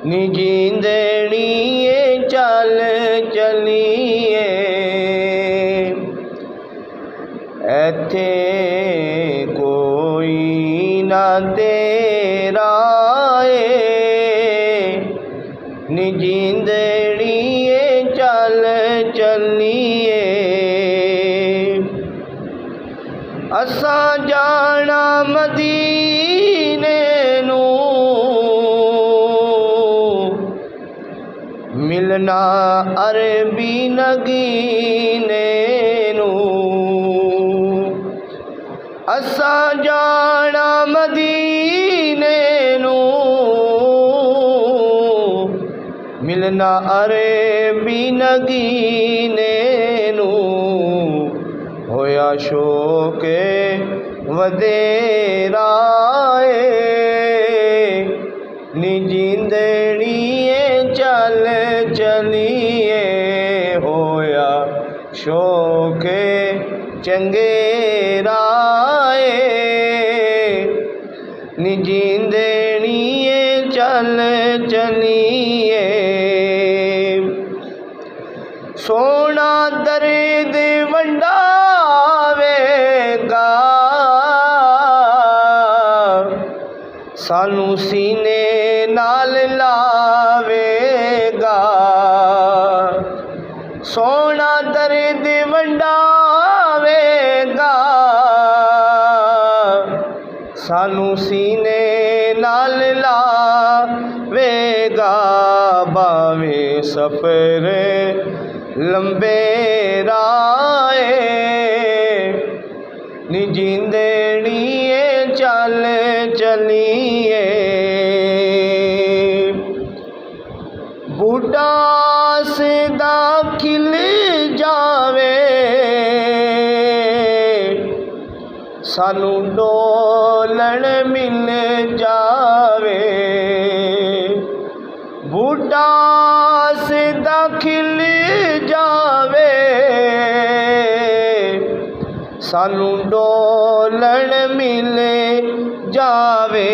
نجیندڑیے چل چلیے ایتھے کوئی نہ تیرا نجیندڑیے چل چلیے اساں جانا مدینے نو ملنا عربی نگینے نو اساں جانا مدینے نو ملنا عربی نگینے نو ہویا شوق ودیرا نجیندڑیے چل چلیے ہویا شوق چنگیرا نجیندڑیے چل چلیے سونا درد ونڈاوے گا سانو سینے نال لاوے گا سونا درد ونڈاوے گا سانو سینے نال لاوے گا باویں سفر لمبے رائے نجیندڑیے چل چلیے بوٹا سدا کھل جاوے سانو ڈولن مل جاوے بوٹا سدا کھل جاوے سانو ڈولن مل جاوے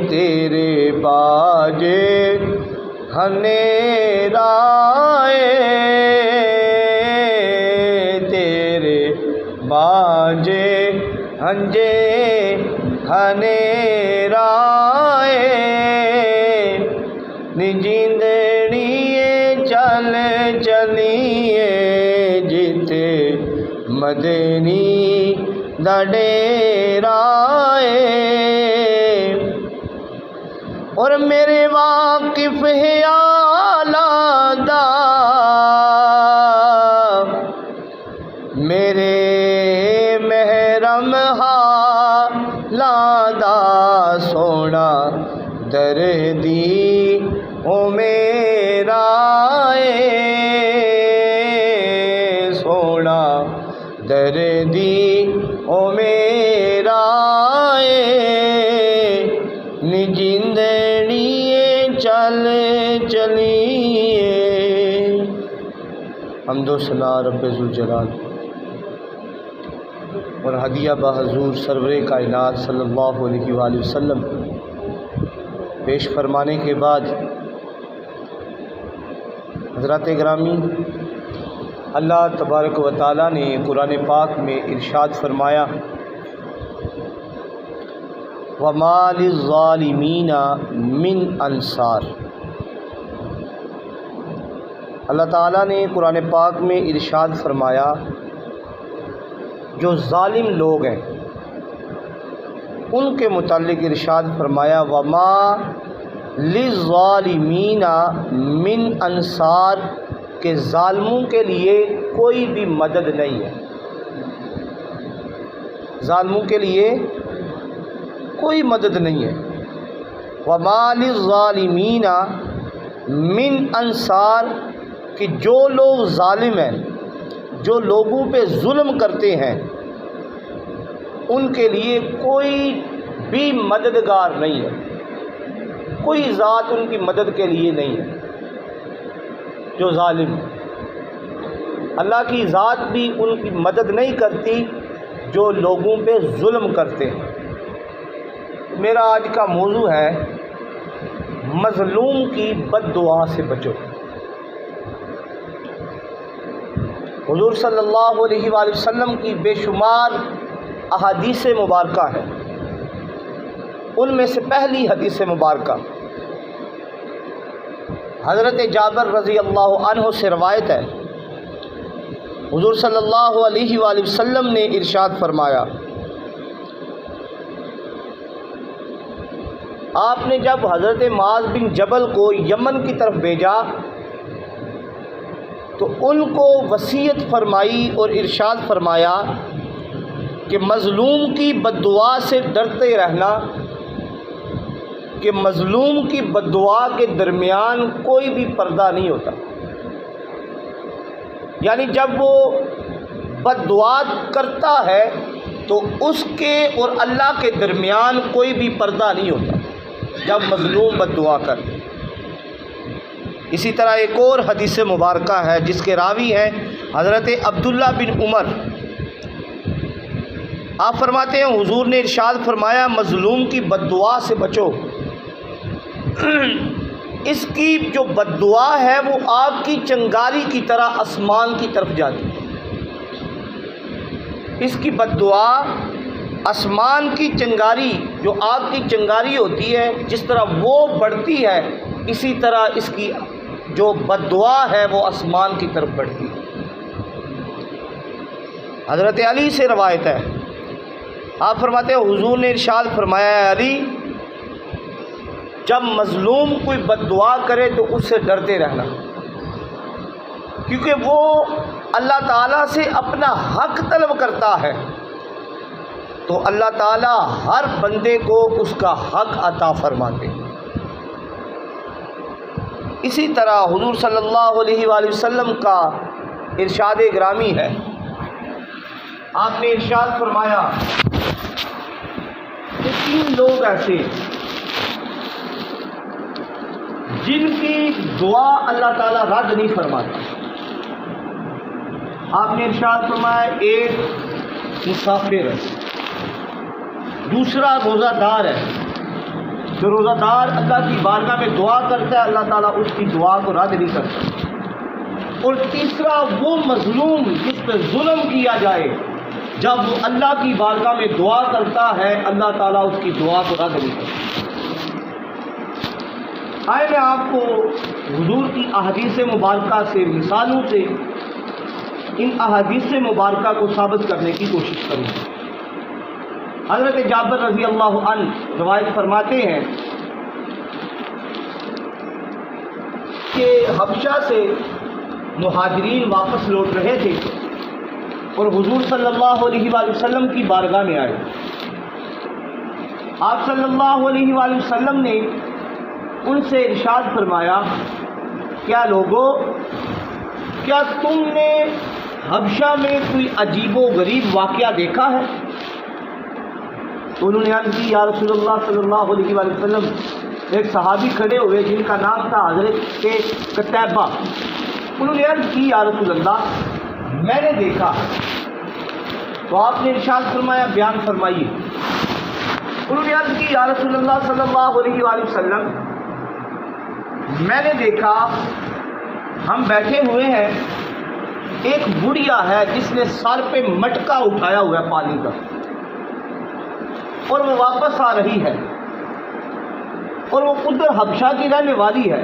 تیرے باجے ہنیرا تیرے باجے ہنجے ہنیرا نجیندڑیے چل چلیے جیتے مدنی دا ڈیرا اور میرے واقف ہے آلہ دا میرے محرم حالاں دا سونا دردی او میرا سونا دردی او میرا نجیندڑیے چل چلیے حمد و ثنا رب ذوالجلال اور ہدیہ بحضور سرور کائنات صلی اللہ علیہ وآلہ وسلم پیش فرمانے کے بعد حضرات گرامی اللہ تبارک و تعالیٰ نے قرآن پاک میں ارشاد فرمایا وَمَا لِلظَّالِمِينَ مِنْ انصار اللہ تعالیٰ نے قرآن پاک میں ارشاد فرمایا جو ظالم لوگ ہیں ان کے متعلق ارشاد فرمایا وَمَا لِلظَّالِمِينَ مِنْ انصار کہ ظالموں کے لیے کوئی بھی مدد نہیں ہے ظالموں کے لیے کوئی مدد نہیں ہے وَمَا لِلظَّالِمِينَ مِنْ انصار کہ جو لوگ ظالم ہیں جو لوگوں پہ ظلم کرتے ہیں ان کے لیے کوئی بھی مددگار نہیں ہے کوئی ذات ان کی مدد کے لیے نہیں ہے جو ظالم اللہ کی ذات بھی ان کی مدد نہیں کرتی جو لوگوں پہ ظلم کرتے ہیں میرا آج کا موضوع ہے مظلوم کی بد دعا سے بچو۔ حضور صلی اللہ علیہ وآلہ وسلم کی بے شمار احادیث مبارکہ ہیں، ان میں سے پہلی حدیث مبارکہ حضرت جابر رضی اللہ عنہ سے روایت ہے۔ حضور صلی اللہ علیہ وآلہ وسلم نے ارشاد فرمایا، آپ نے جب حضرت معاذ بن جبل کو یمن کی طرف بھیجا تو ان کو وصیت فرمائی اور ارشاد فرمایا کہ مظلوم کی بد دعا سے ڈرتے رہنا، کہ مظلوم کی بد دعا کے درمیان کوئی بھی پردہ نہیں ہوتا، یعنی جب وہ بد دعا کرتا ہے تو اس کے اور اللہ کے درمیان کوئی بھی پردہ نہیں ہوتا جب مظلوم بد دعا کرے۔ اسی طرح ایک اور حدیث مبارکہ ہے جس کے راوی ہیں حضرت عبداللہ بن عمر۔ آپ فرماتے ہیں حضور نے ارشاد فرمایا، مظلوم کی بد دعا سے بچو، اس کی جو بد دعا ہے وہ آگ کی چنگاری کی طرح آسمان کی طرف جاتی ہے۔ اس کی بد دعا آسمان کی چنگاری، جو آگ کی چنگاری ہوتی ہے، جس طرح وہ بڑھتی ہے اسی طرح اس کی جو بد دعا ہے وہ آسمان کی طرف بڑھتی ہے۔ حضرت علی سے روایت ہے، آپ فرماتے ہیں حضور نے ارشاد فرمایا، اے علی، جب مظلوم کوئی بد دعا کرے تو اس سے ڈرتے رہنا، کیونکہ وہ اللہ تعالیٰ سے اپنا حق طلب کرتا ہے تو اللہ تعالیٰ ہر بندے کو اس کا حق عطا فرماتے ہیں۔ اسی طرح حضور صلی اللہ علیہ وآلہ وسلم کا ارشاد گرامی ہے، آپ نے ارشاد فرمایا کہ 3 لوگ ایسے جن کی دعا اللہ تعالیٰ رد نہیں فرماتا۔ آپ نے ارشاد فرمایا، ایک مسافر ہے، دوسرا روزہ دار ہے، جو روزہ دار اللہ کی بارگاہ میں دعا کرتا ہے اللہ تعالیٰ اس کی دعا کو رد نہیں کرتا، اور تیسرا وہ مظلوم جس پہ ظلم کیا جائے، جب وہ اللہ کی بارگاہ میں دعا کرتا ہے اللہ تعالیٰ اس کی دعا کو رد نہیں کرتا۔ آئے میں آپ کو حضور کی احادیث مبارکہ سے، مثالوں سے ان احادیث مبارکہ کو ثابت کرنے کی کوشش کروں۔ حضرت جابر رضی اللہ عنہ روایت فرماتے ہیں کہ حبشہ سے مہاجرین واپس لوٹ رہے تھے اور حضور صلی اللہ علیہ وآلہ وسلم کی بارگاہ میں آئے۔ آپ صلی اللہ علیہ وآلہ وسلم نے ان سے ارشاد فرمایا، کیا لوگو، کیا تم نے حبشہ میں کوئی عجیب و غریب واقعہ دیکھا ہے؟ تو انہوں نے عرض کی، یا رسول اللہ صلی اللہ علیہ وآلہ وسلم، ایک صحابی کھڑے ہوئے جن کا نام تھا حضرت قتیبہ۔ انہوں نے عرض کی، یا رسول اللہ، میں نے دیکھا۔ تو آپ نے ارشاد فرمایا، بیان فرمائیے۔ انہوں نے عرض کی، یا رسول اللہ صلی اللہ علیہ وآلہ وسلم، میں نے دیکھا ہم بیٹھے ہوئے ہیں، ایک بڑھیا ہے جس نے سر پہ مٹکا اٹھایا ہوا ہے پانی کا، اور وہ واپس آ رہی ہے، اور وہ ادھر حبشہ کی رہنے والی ہے۔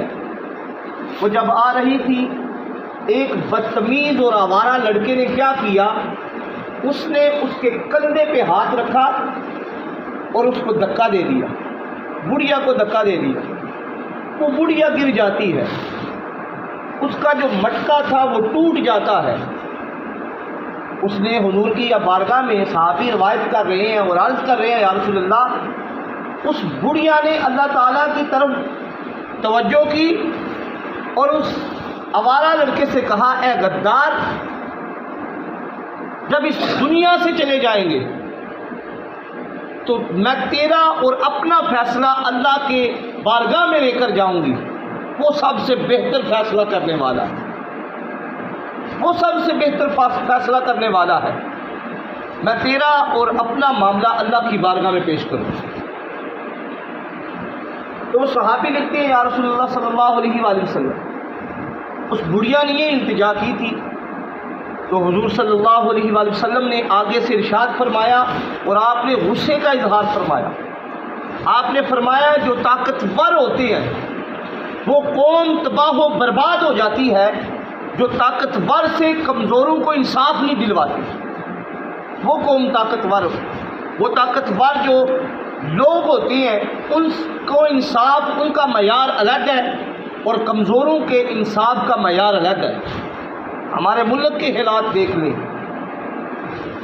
وہ جب آ رہی تھی، ایک بدتمیز اور آوارہ لڑکے نے کیا کیا، اس نے اس کے کندھے پہ ہاتھ رکھا اور اس کو دھکا دے دیا، بڑھیا کو دھکا دے دیا۔ وہ بڑھیا گر جاتی ہے، اس کا جو مٹکا تھا وہ ٹوٹ جاتا ہے۔ اس نے حضور کی بارگاہ میں، صحابی روایت کر رہے ہیں اور عرض کر رہے ہیں، یا رسول اللہ، اس بڑھیا نے اللہ تعالیٰ کی طرف توجہ کی اور اس آوارہ لڑکے سے کہا، اے غدار، جب اس دنیا سے چلے جائیں گے تو میں تیرا اور اپنا فیصلہ اللہ کے بارگاہ میں لے کر جاؤں گی، وہ سب سے بہتر فیصلہ کرنے والا ہے، وہ سب سے بہتر فیصلہ کرنے والا ہے، میں تیرا اور اپنا معاملہ اللہ کی بارگاہ میں پیش کروں۔ تو وہ صحابی لکھتے ہیں یا رسول اللہ صلی اللہ علیہ وآلہ وسلم، اس بڑھیا نے یہ التجا کی تھی، تو حضور صلی اللہ علیہ وآلہ وسلم نے آگے سے ارشاد فرمایا اور آپ نے غصے کا اظہار فرمایا. آپ نے فرمایا جو طاقتور ہوتے ہیں وہ قوم تباہ و برباد ہو جاتی ہے، جو طاقتور سے کمزوروں کو انصاف نہیں دلواتی، وہ قوم طاقتور ہو. وہ طاقتور جو لوگ ہوتے ہیں ان کو انصاف، ان کا معیار الگ ہے، اور کمزوروں کے انصاف کا معیار الگ ہے. ہمارے ملک کے حالات دیکھ لیں،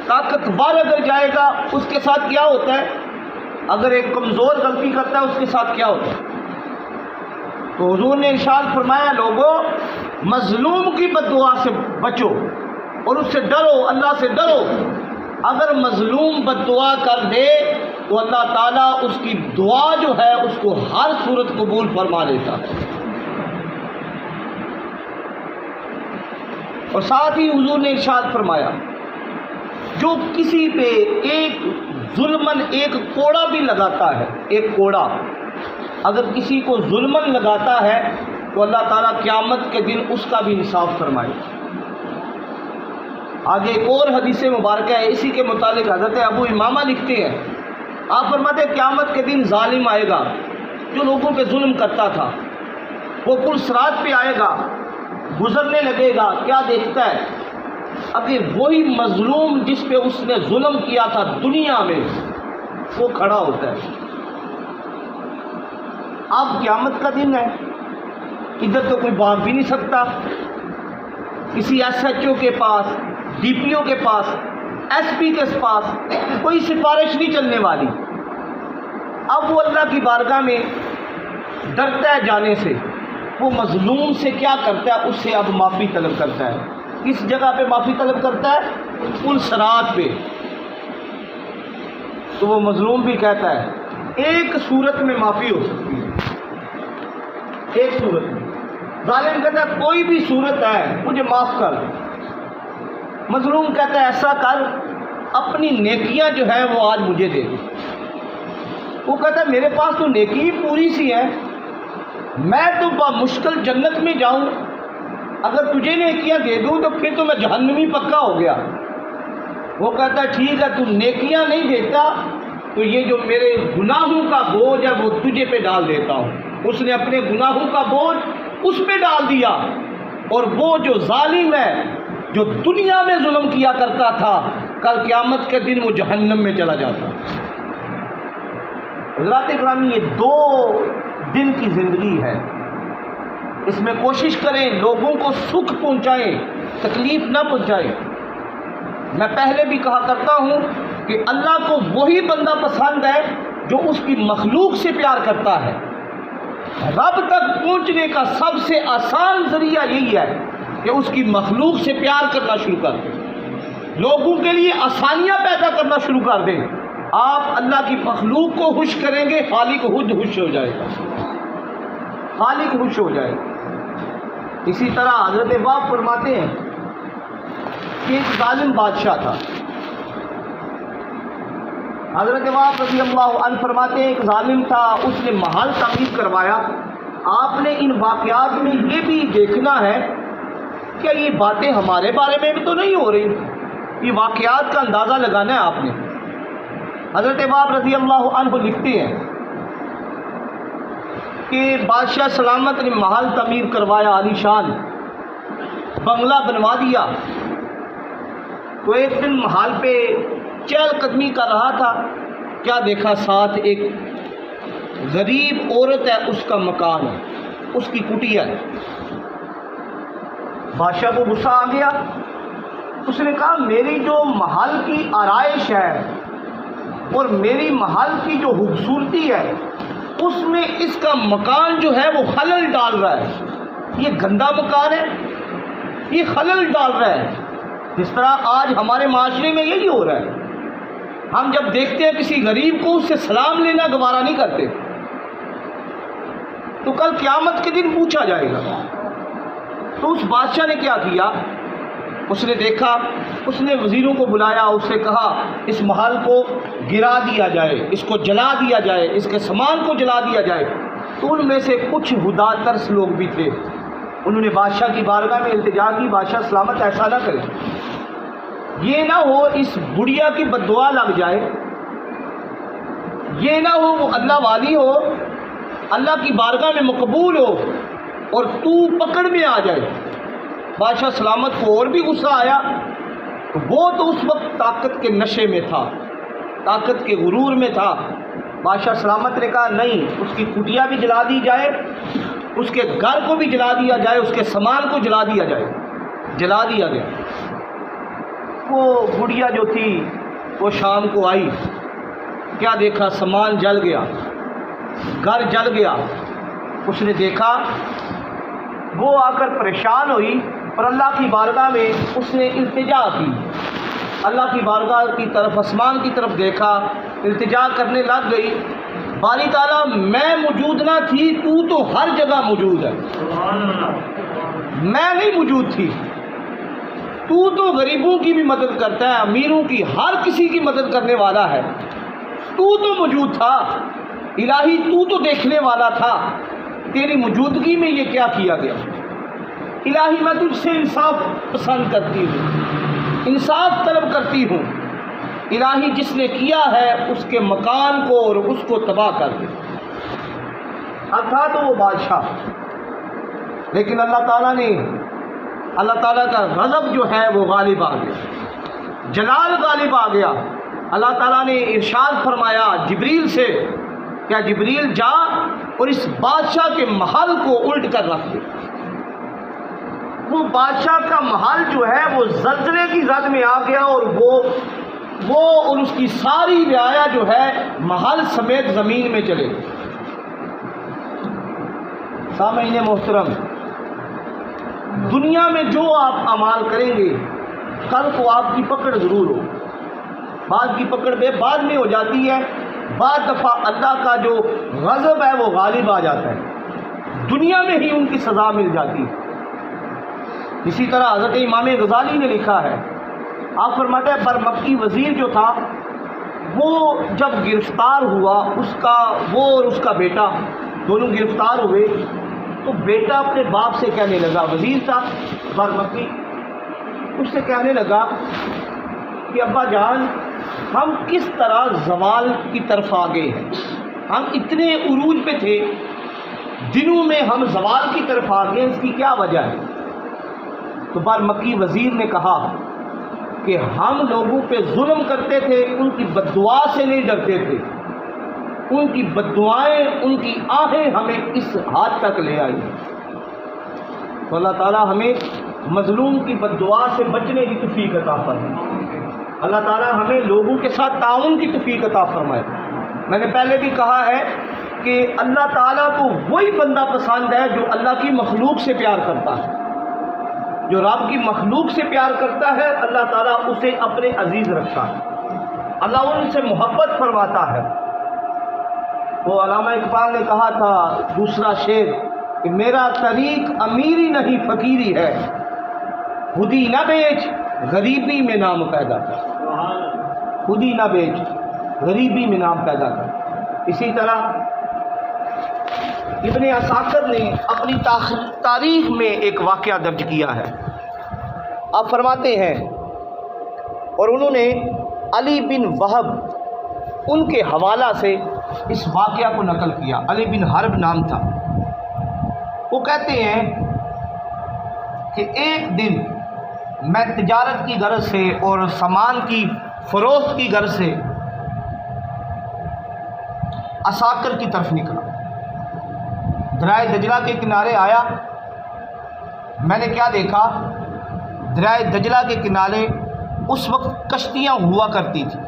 طاقتور اگر جائے گا اس کے ساتھ کیا ہوتا ہے، اگر ایک کمزور غلطی کرتا ہے اس کے ساتھ کیا ہوتا ہے. تو حضور نے ارشاد فرمایا لوگوں مظلوم کی بد دعا سے بچو اور اس سے ڈرو، اللہ سے ڈرو. اگر مظلوم بد دعا کر دے تو اللہ تعالیٰ اس کی دعا جو ہے اس کو ہر صورت قبول فرما لیتا ہے. اور ساتھ ہی حضور نے ارشاد فرمایا جو کسی پہ ایک ظلمن ایک کوڑا بھی لگاتا ہے، ایک کوڑا اگر کسی کو ظلمن لگاتا ہے تو اللہ تعالیٰ قیامت کے دن اس کا بھی انصاف فرمائے. آگے ایک اور حدیث مبارکہ ہے اسی کے متعلق، حضرت ابو امامہ لکھتے ہیں، آپ فرماتے ہیں قیامت کے دن ظالم آئے گا جو لوگوں پہ ظلم کرتا تھا، وہ پل صراط پہ آئے گا، گزرنے لگے گا، کیا دیکھتا ہے اگر وہی مظلوم جس پہ اس نے ظلم کیا تھا دنیا میں وہ کھڑا ہوتا ہے. اب قیامت کا دن ہے، ادھر تو کوئی بھاگ بھی نہیں سکتا، کسی ایس ایچ او کے پاس، ڈی پی او کے پاس، ایس پی کے پاس کوئی سفارش نہیں چلنے والی. اب وہ اللہ کی بارگاہ میں ڈرتا ہے جانے سے، وہ مظلوم سے کیا کرتا ہے، اس سے اب معافی طلب کرتا ہے. کس جگہ پہ معافی طلب کرتا ہے؟ پل صراط پہ. تو وہ مظلوم بھی کہتا ہے ایک صورت میں معافی ہو سکتی ہے، ایک صورت میں. ظالم کہتا ہے کوئی بھی صورت ہے مجھے معاف کر. مظلوم کہتا ہے ایسا کر اپنی نیکیاں جو ہے وہ آج مجھے دے دے. وہ کہتا ہے میرے پاس تو نیکی پوری سی ہے، میں تو بمشکل جنت میں جاؤں، اگر تجھے نیکیاں دے دوں تو پھر تو میں جہنمی پکا ہو گیا. وہ کہتا ہے ٹھیک ہے تو نیکیاں نہیں دیتا تو یہ جو میرے گناہوں کا بوجھ ہے وہ تجھے پہ ڈال دیتا ہوں. اس نے اپنے گناہوں کا بوجھ اس پہ ڈال دیا، اور وہ جو ظالم ہے جو دنیا میں ظلم کیا کرتا تھا کل قیامت کے دن وہ جہنم میں چلا جاتا. حضرات اکرامی یہ 2 دن کی زندگی ہے، اس میں کوشش کریں لوگوں کو سکھ پہنچائیں، تکلیف نہ پہنچائیں. میں پہلے بھی کہا کرتا ہوں کہ اللہ کو وہی بندہ پسند ہے جو اس کی مخلوق سے پیار کرتا ہے. رب تک پہنچنے کا سب سے آسان ذریعہ یہی ہے کہ اس کی مخلوق سے پیار کرنا شروع کر دیں، لوگوں کے لیے آسانیاں پیدا کرنا شروع کر دیں. آپ اللہ کی مخلوق کو خوش کریں گے، خالق خود خوش ہو جائے گا، خالق خوش ہو جائے گا. اسی طرح حضرت وہب فرماتے ہیں کہ ایک ظالم بادشاہ تھا. حضرت وہب رضی اللہ عنہ فرماتے ہیں ایک ظالم تھا، اس نے محل تعمیر کروایا. آپ نے ان واقعات میں یہ بھی دیکھنا ہے کہ یہ باتیں ہمارے بارے میں بھی تو نہیں ہو رہی، یہ واقعات کا اندازہ لگانا ہے آپ نے. حضرت وہب رضی اللہ عنہ لکھتے ہیں کہ بادشاہ سلامت نے محل تعمیر کروایا، عالی شان بنگلہ بنوا دیا. تو ایک دن محل پہ چہل قدمی کر رہا تھا، کیا دیکھا ساتھ ایک غریب عورت ہے، اس کا مکان ہے، اس کی کٹیا ہے. بادشاہ کو غصہ آ گیا، اس نے کہا میری جو محل کی آرائش ہے اور میری محل کی جو خوبصورتی ہے اس میں اس کا مکان جو ہے وہ خلل ڈال رہا ہے. یہ گندا مکان ہے، یہ خلل ڈال رہا ہے. جس طرح آج ہمارے معاشرے میں یہی ہو رہا ہے، ہم جب دیکھتے ہیں کسی غریب کو اس سے سلام لینا گوارا نہیں کرتے. تو کل قیامت کے دن پوچھا جائے گا. تو اس بادشاہ نے کیا کیا، اس نے دیکھا، اس نے وزیروں کو بلایا، اس سے کہا اس محل کو گرا دیا جائے، اس کو جلا دیا جائے، اس کے سامان کو جلا دیا جائے. تو ان میں سے کچھ ہدا ترس لوگ بھی تھے، انہوں نے بادشاہ کی بارگاہ میں التجا کی، بادشاہ سلامت ایسا نہ کرے، یہ نہ ہو اس بڑھیا کی بددعا لگ جائے، یہ نہ ہو وہ اللہ والی ہو، اللہ کی بارگاہ میں مقبول ہو اور تو پکڑ میں آ جائے۔ بادشاہ سلامت کو اور بھی غصہ آیا، وہ تو اس وقت طاقت کے نشے میں تھا، طاقت کے غرور میں تھا۔ بادشاہ سلامت نے کہا نہیں، اس کی کٹیا بھی جلا دی جائے، اس کے گھر کو بھی جلا دیا جائے، اس کے سامان کو جلا دیا جائے۔ جلا دیا گیا۔ وہ گڑیا جو تھی وہ شام کو آئی، کیا دیکھا؟ سامان جل گیا، گھر جل گیا۔ اس نے دیکھا، وہ آ کر پریشان ہوئی اور اللہ کی بارگاہ میں اس نے التجا کی، اللہ کی بارگاہ کی طرف، آسمان کی طرف دیکھا، التجا کرنے لگ گئی، باری تعالیٰ میں موجود نہ تھی، تو ہر جگہ موجود ہے، میں نہیں موجود تھی، تو غریبوں کی بھی مدد کرتا ہے، امیروں کی، ہر کسی کی مدد کرنے والا ہے، تو موجود تھا الہی، تو دیکھنے والا تھا، تیری موجودگی میں یہ کیا کیا گیا؟ الہی میں تجھ سے انصاف پسند کرتی ہوں، انصاف طلب کرتی ہوں، الہی جس نے کیا ہے اس کے مکان کو اور اس کو تباہ کر دے۔ اب تھا تو وہ بادشاہ، لیکن اللہ تعالیٰ کا غضب جو ہے وہ غالب آ گیا، جلال غالب آ گیا۔ اللہ تعالیٰ نے ارشاد فرمایا جبریل سے، کیا جبریل جا اور اس بادشاہ کے محل کو الٹ کر رکھ دے۔ وہ بادشاہ کا محل جو ہے وہ زلزلے کی زد میں آ گیا، اور وہ اور اس کی ساری رعایا جو ہے محل سمیت زمین میں چلے گئے۔ سامعین محترم، دنیا میں جو آپ اعمال کریں گے کل کو آپ کی پکڑ ضرور ہو۔ بعض کی پکڑ بے بعد میں ہو جاتی ہے، بعض دفعہ اللہ کا جو غضب ہے وہ غالب آ جاتا ہے، دنیا میں ہی ان کی سزا مل جاتی ہے۔ اسی طرح حضرت امام غزالی نے لکھا ہے، آپ فرماتے ہیں برمکی وزیر جو تھا وہ جب گرفتار ہوا، وہ اور اس کا بیٹا دونوں گرفتار ہوئے، تو بیٹا اپنے باپ سے کہنے لگا، وزیر تھا برمکی، اس سے کہنے لگا کہ ابا جان ہم کس طرح زوال کی طرف آگے ہیں، ہم اتنے عروج پہ تھے، دنوں میں ہم زوال کی طرف آگے ہیں، اس کی کیا وجہ ہے؟ تو برمکی وزیر نے کہا کہ ہم لوگوں پہ ظلم کرتے تھے، ان کی بددعا سے نہیں ڈرتے تھے، ان کی بددعائیں، ان کی آہیں ہمیں اس حد تک لے آئی۔ تو اللہ تعالیٰ ہمیں مظلوم کی بددعا سے بچنے کی توفیق عطا فرمائے، اللہ تعالیٰ ہمیں لوگوں کے ساتھ تعاون کی توفیق عطا فرمائے۔ میں نے پہلے بھی کہا ہے کہ اللہ تعالیٰ کو وہی بندہ پسند ہے جو اللہ کی مخلوق سے پیار کرتا ہے، جو رب کی مخلوق سے پیار کرتا ہے اللہ تعالیٰ اسے اپنے عزیز رکھتا ہے، اللہ ان سے محبت فرماتا ہے۔ وہ علامہ اقبال نے کہا تھا دوسرا شعر کہ میرا طریق امیری نہیں فقیری ہے، خودی نہ بیچ غریبی میں نام پیدا کر، خودی نہ بیچ غریبی میں نام پیدا کر۔ اسی طرح ابن عساکر نے اپنی تاریخ میں ایک واقعہ درج کیا ہے، آپ فرماتے ہیں، اور انہوں نے علی بن وہب ان کے حوالہ سے اس واقعہ کو نقل کیا، علی بن حرب نام تھا۔ وہ کہتے ہیں کہ ایک دن میں تجارت کی غرض سے اور سامان کی فروخت کی غرض سے عساکر کی طرف نکلا، دریائے دجلہ کے کنارے آیا، میں نے کیا دیکھا؟ دریائے دجلہ کے کنارے اس وقت کشتیاں ہوا کرتی تھی،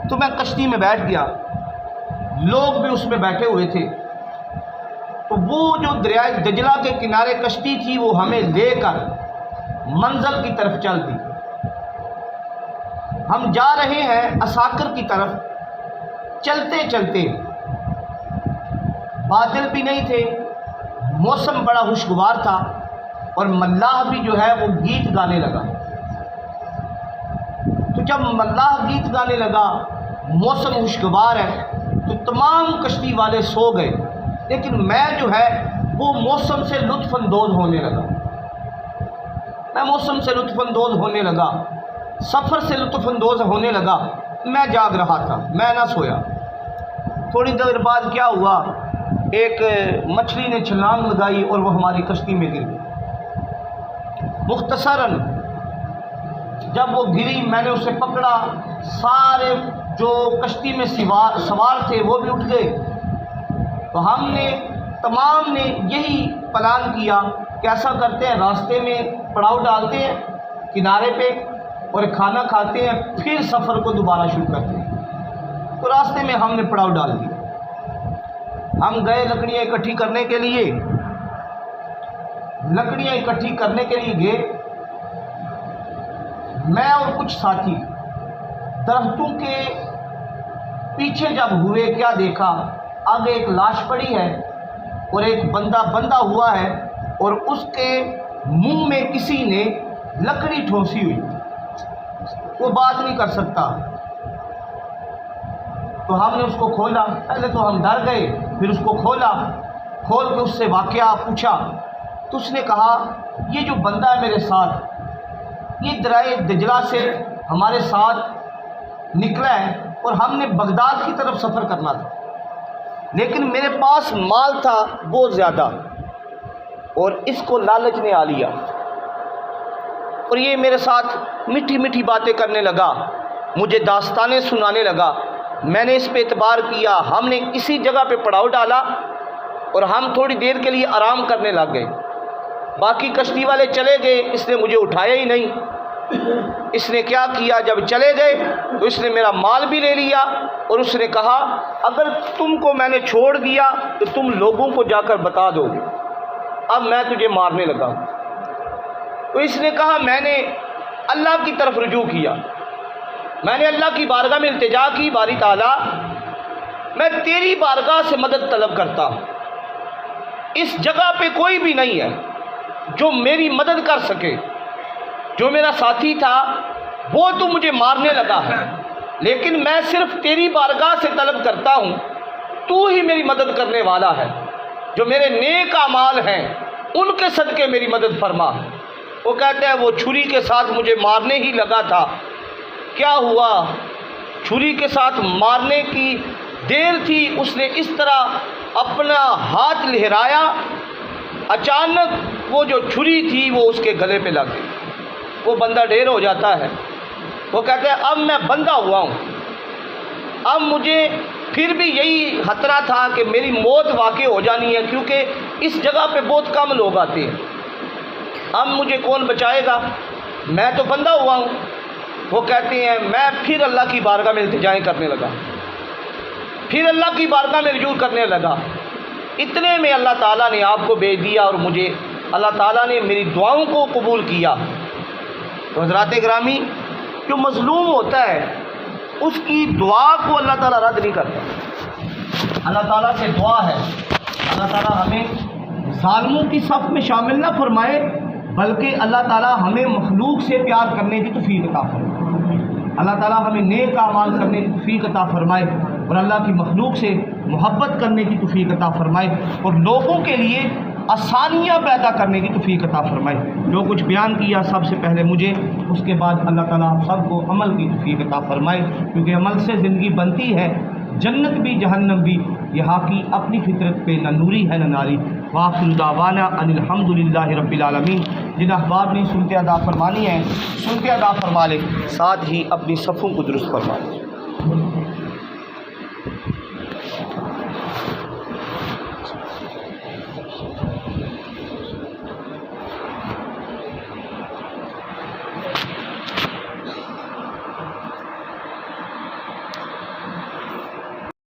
تو میں کشتی میں بیٹھ گیا، لوگ بھی اس میں بیٹھے ہوئے تھے، تو وہ جو دریائے دجلہ کے کنارے کشتی تھی وہ ہمیں لے کر منزل کی طرف چل دی۔ ہم جا رہے ہیں عساکر کی طرف، چلتے چلتے، بادل بھی نہیں تھے، موسم بڑا خوشگوار تھا، اور ملاح بھی جو ہے وہ گیت گانے لگا۔ تو جب ملاح گیت گانے لگا، موسم خوشگوار ہے، تو تمام کشتی والے سو گئے، لیکن میں جو ہے وہ موسم سے لطف اندوز ہونے لگا، میں موسم سے لطف اندوز ہونے لگا، سفر سے لطف اندوز ہونے لگا۔ میں جاگ رہا تھا، میں نہ سویا۔ تھوڑی دیر بعد کیا ہوا، ایک مچھلی نے چھلانگ لگائی اور وہ ہماری کشتی میں گر گئی۔ مختصراً جب وہ گری میں نے اسے پکڑا، سارے جو کشتی میں سوار تھے وہ بھی اٹھ گئے، تو ہم نے تمام نے یہی پلان کیا کہ ایسا کرتے ہیں، راستے میں پڑاؤ ڈالتے ہیں کنارے پہ اور کھانا کھاتے ہیں، پھر سفر کو دوبارہ شروع کرتے ہیں۔ تو راستے میں ہم نے پڑاؤ ڈال دیا۔ ہم گئے لکڑیاں اکٹھی کرنے کے لیے، لکڑیاں اکٹھی کرنے کے لیے گئے، میں اور کچھ ساتھی درختوں کے پیچھے جب ہوئے، کیا دیکھا، آگے ایک لاش پڑی ہے اور ایک بندہ بندھا ہوا ہے اور اس کے منہ میں کسی نے لکڑی ٹھونسی ہوئی، وہ بات نہیں کر سکتا۔ تو ہم نے اس کو کھولا، پہلے تو ہم ڈر گئے، پھر اس کو کھولا، کھول کے اس سے واقعہ پوچھا تو اس نے کہا یہ جو بندہ ہے میرے ساتھ، یہ دریا دجلہ سے ہمارے ساتھ نکلا ہے اور ہم نے بغداد کی طرف سفر کرنا تھا، لیکن میرے پاس مال تھا بہت زیادہ اور اس کو لالچ نے آ لیا اور یہ میرے ساتھ میٹھی میٹھی باتیں کرنے لگا، مجھے داستانیں سنانے لگا۔ میں نے اس پہ اعتبار کیا، ہم نے اسی جگہ پہ پڑاؤ ڈالا اور ہم تھوڑی دیر کے لیے آرام کرنے لگ گئے۔ باقی کشتی والے چلے گئے، اس نے مجھے اٹھایا ہی نہیں۔ اس نے کیا کیا، جب چلے گئے تو اس نے میرا مال بھی لے لیا اور اس نے کہا اگر تم کو میں نے چھوڑ دیا تو تم لوگوں کو جا کر بتا دو گے، اب میں تجھے مارنے لگا۔ تو اس نے کہا میں نے اللہ کی طرف رجوع کیا، میں نے اللہ کی بارگاہ میں التجا کی، باری تعالیٰ میں تیری بارگاہ سے مدد طلب کرتا ہوں، اس جگہ پہ کوئی بھی نہیں ہے جو میری مدد کر سکے، جو میرا ساتھی تھا وہ تو مجھے مارنے لگا ہے، لیکن میں صرف تیری بارگاہ سے طلب کرتا ہوں، تو ہی میری مدد کرنے والا ہے، جو میرے نیک اعمال ہیں ان کے صدقے میری مدد فرما۔ وہ کہتے ہیں وہ چھری کے ساتھ مجھے مارنے ہی لگا تھا، کیا ہوا، چھری کے ساتھ مارنے کی دیر تھی، اس نے اس طرح اپنا ہاتھ لہرایا، اچانک وہ جو چھری تھی وہ اس کے گلے پہ لگ گئی، وہ بندہ ڈھیر ہو جاتا ہے۔ وہ کہتے ہیں اب میں بندھا ہوا ہوں، اب مجھے پھر بھی یہی خطرہ تھا کہ میری موت واقع ہو جانی ہے، کیونکہ اس جگہ پہ بہت کم لوگ آتے ہیں، اب مجھے کون بچائے گا، میں تو بندھا ہوا ہوں۔ وہ کہتے ہیں میں پھر اللہ کی بارگاہ میں التجائیں کرنے لگا، پھر اللہ کی بارگاہ میں رجوع کرنے لگا۔ اتنے میں اللہ تعالیٰ نے آپ کو بھیج دیا اور مجھے اللہ تعالیٰ نے میری دعاؤں کو قبول کیا۔ تو حضرات گرامی، جو مظلوم ہوتا ہے اس کی دعا کو اللہ تعالیٰ رد نہیں کرتا۔ اللہ تعالیٰ سے دعا ہے اللہ تعالیٰ ہمیں ظالموں کی صف میں شامل نہ فرمائے، بلکہ اللہ تعالیٰ ہمیں مخلوق سے پیار کرنے کی توفیق عطا فرمائے۔ اللہ تعالیٰ ہمیں نیک اعمال کرنے کی توفیق عطا فرمائے اور اللہ کی مخلوق سے محبت کرنے کی توفیق عطا فرمائے اور لوگوں کے لیے آسانیاں پیدا کرنے کی توفیق عطا فرمائے۔ جو کچھ بیان کیا سب سے پہلے مجھے، اس کے بعد اللہ تعالیٰ آپ سب کو عمل کی توفیق عطا فرمائے، کیونکہ عمل سے زندگی بنتی ہے، جنت بھی جہنم بھی یہاں کی اپنی فطرت پہ نہ نوری ہے نہ ناری۔ وآخر دعوانا ان الحمدللہ رب العالمین۔ جن احباب نے سنتے ادا فرمانی ہے سنتے ادا فرما لے، ساتھ ہی اپنی صفوں کو درست فرما لے۔